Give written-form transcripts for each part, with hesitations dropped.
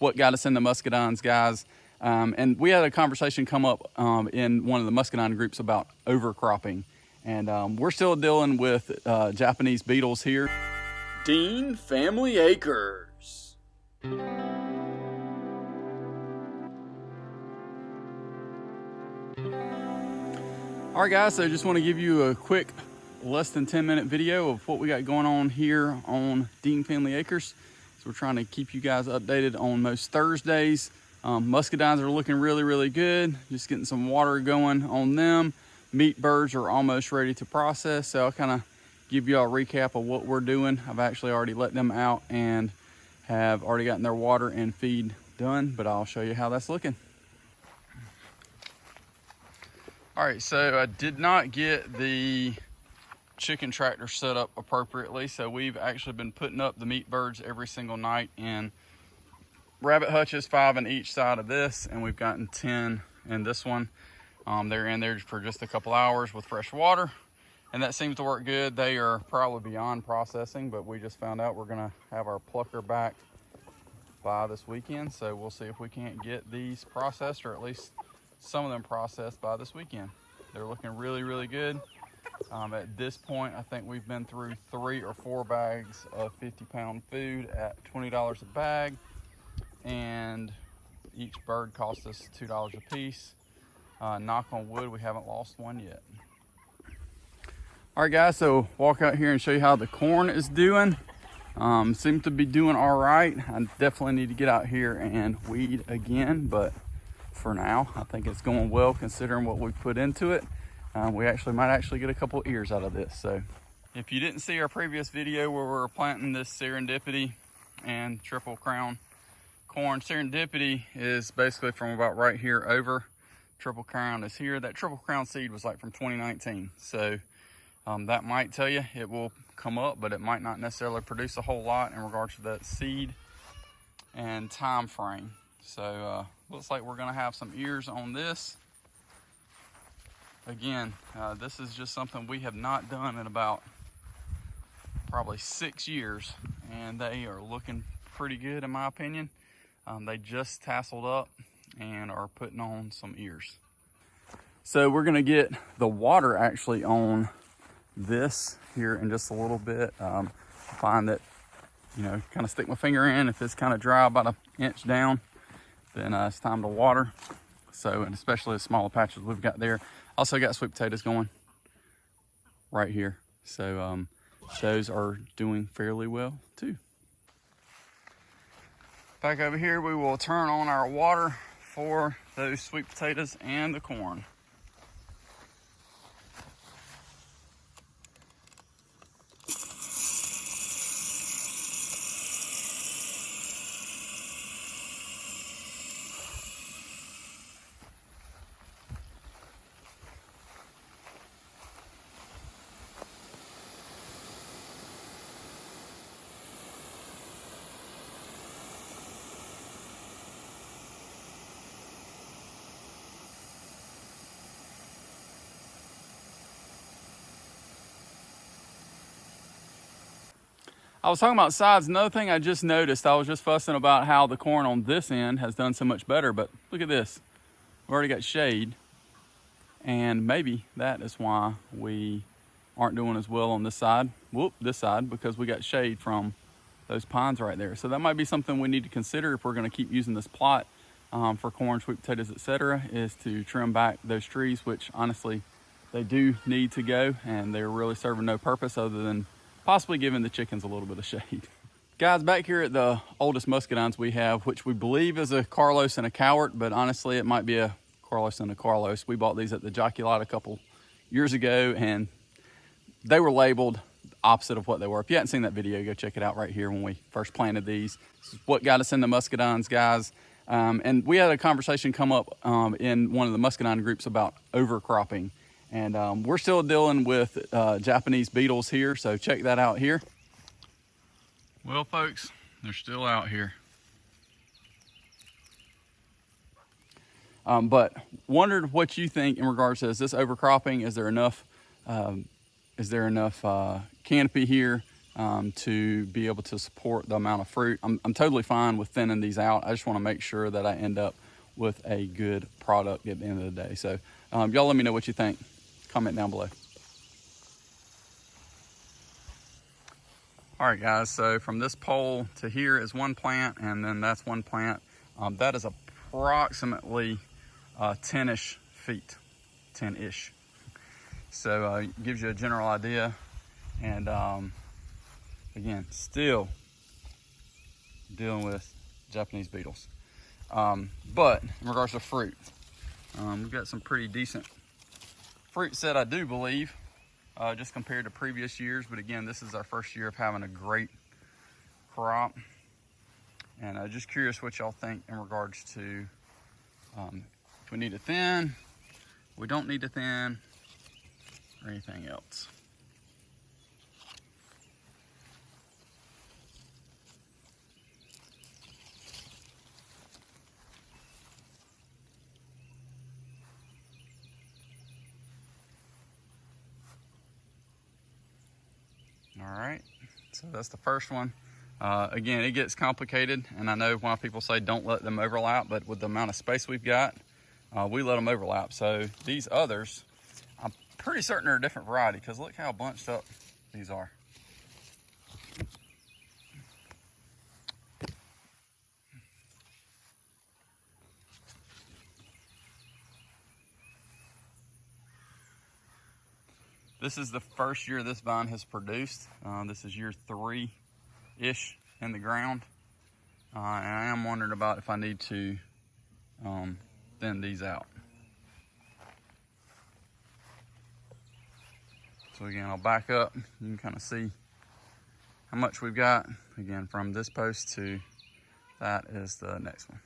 what got us in the Muscadines, guys. And we had a conversation come up in one of the Muscadine groups about overcropping. And we're still dealing with Japanese beetles here. Dean Family Acres. All right, guys, so I just want to give you a quick less than 10-minute video of what we got going on here on Dean Family Acres. So we're trying to keep you guys updated on most Thursdays. Muscadines are looking really good. Just getting some water going on them. Meat birds are almost ready to process. So I'll kind of give you a recap of what we're doing. I've actually already let them out and have already gotten their water and feed done, but I'll show you how that's looking. All right, so I did not get the chicken tractor set up appropriately. So we've actually been putting up the meat birds every single night in rabbit hutches, 5 on each side of this, and we've gotten 10 in this one. They're in there for just a couple hours with fresh water, and that seems to work good. They are probably beyond processing, but we just found out we're gonna have our plucker back by this weekend. So we'll see if we can't get these processed, or at least some of them processed by this weekend. They're looking really good. At this point, I think we've been through 3 or 4 bags of 50-pound food at $20 a bag, and each bird cost us $2 a piece. Knock on wood, we haven't lost one yet. All right, guys, so walk out here and show you how the corn is doing. Seems to be doing all right. I definitely need to get out here and weed again, but for now, I think it's going well considering what we've put into it. We might get a couple ears out of this. So if you didn't see our previous video where we were planting this Serendipity and Triple Crown corn, Serendipity is basically from about right here over. Triple Crown is here. That Triple Crown seed was like from 2019. So that might tell you it will come up, but it might not necessarily produce a whole lot in regards to that seed and time frame. So looks like we're gonna have some ears on this. Again, this is just something we have not done in about probably 6 years, and they are looking pretty good in my opinion. They just tasseled up and are putting on some ears. So we're gonna get the water actually on this here in just a little bit. Find that, kind of stick my finger in. If it's kind of dry about an inch down, then it's time to water. So, and especially the smaller patches we've got there. Also got sweet potatoes going right here. So those are doing fairly well too. Back over here, we will turn on our water for those sweet potatoes and the corn. I was talking about sides. Another thing I just noticed, I was just fussing about how the corn on this end has done so much better, but look at this. We've already got shade, and maybe that is why we aren't doing as well on this side. This side, because we got shade from those pines right there. So that might be something we need to consider if we're gonna keep using this plot for corn, sweet potatoes, etc., is to trim back those trees, which honestly, they do need to go, and they're really serving no purpose other than possibly giving the chickens a little bit of shade. Guys, back here at the oldest Muscadines we have, which we believe is a Carlos and a Cowart, but honestly it might be a Carlos and a Carlos. We bought these at the Jockey Lot a couple years ago, and they were labeled opposite of what they were. If you haven't seen that video, go check it out right here when we first planted these. This is what got us in the Muscadines, guys. And we had a conversation come up in one of the Muscadine groups about overcropping. And we're still dealing with Japanese beetles here, so check that out here. Well, folks, they're still out here. But wondered what you think in regards to, is this overcropping? Is there enough canopy here to be able to support the amount of fruit. I'm totally fine with thinning these out. I just want to make sure that I end up with a good product at the end of the day. So y'all let me know what you think. Comment down below. All right, guys, so from this pole to here is one plant, and then that's one plant. That is approximately 10-ish feet, 10-ish. So it gives you a general idea. And again, still dealing with Japanese beetles. But in regards to fruit, we've got some pretty decent fruit set, I do believe, just compared to previous years. But again, this is our first year of having a great crop. And I'm just curious what y'all think in regards to if we need to thin, we don't need to thin, or anything else. All right, so that's the first one. Again, it gets complicated, and I know why people say don't let them overlap, but with the amount of space we've got, we let them overlap. So these others, I'm pretty certain they're a different variety, because look how bunched up these are. This is the first year this vine has produced. This is year 3-ish in the ground. And I am wondering about if I need to thin these out. So again, I'll back up. You can kind of see how much we've got. Again, from this post to that is the next one.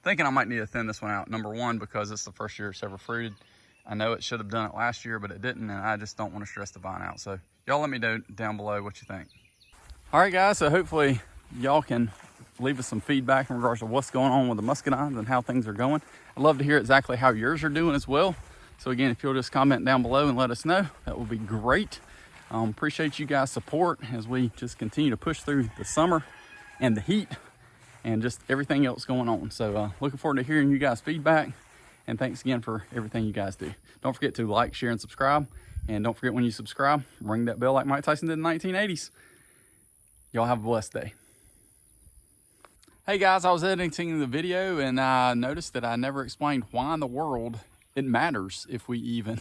Thinking I might need to thin this one out. Number one, because it's the first year it's ever fruited. I know it should have done it last year, but it didn't, and I just don't want to stress the vine out. So y'all let me know down below what you think. All right, guys, so hopefully y'all can leave us some feedback in regards to what's going on with the muscadines and how things are going. I'd love to hear exactly how yours are doing as well. So again, if you'll just comment down below and let us know, that would be great. Appreciate you guys' support as we just continue to push through the summer and the heat and just everything else going on. So looking forward to hearing you guys' feedback. And thanks again for everything you guys do. Don't forget to like, share, and subscribe. And don't forget when you subscribe, ring that bell like Mike Tyson did in the 1980s. Y'all have a blessed day. Hey guys, I was editing the video and I noticed that I never explained why in the world it matters if we even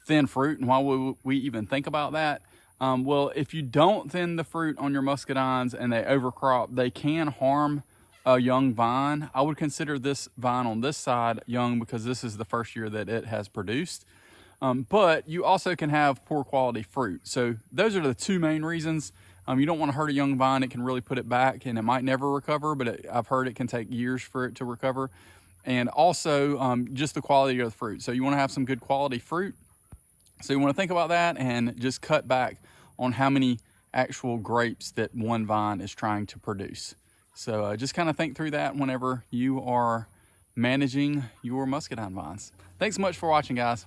thin fruit and why we even think about that. Well, if you don't thin the fruit on your muscadines and they overcrop, they can harm a young vine. I would consider this vine on this side young because this is the first year that it has produced. But you also can have poor quality fruit. So those are the two main reasons. You don't want to hurt a young vine. It can really put it back and it might never recover, but I've heard it can take years for it to recover. And also just the quality of the fruit. So you want to have some good quality fruit. So you want to think about that and just cut back on how many actual grapes that one vine is trying to produce. So just kind of think through that whenever you are managing your muscadine vines. Thanks so much for watching, guys.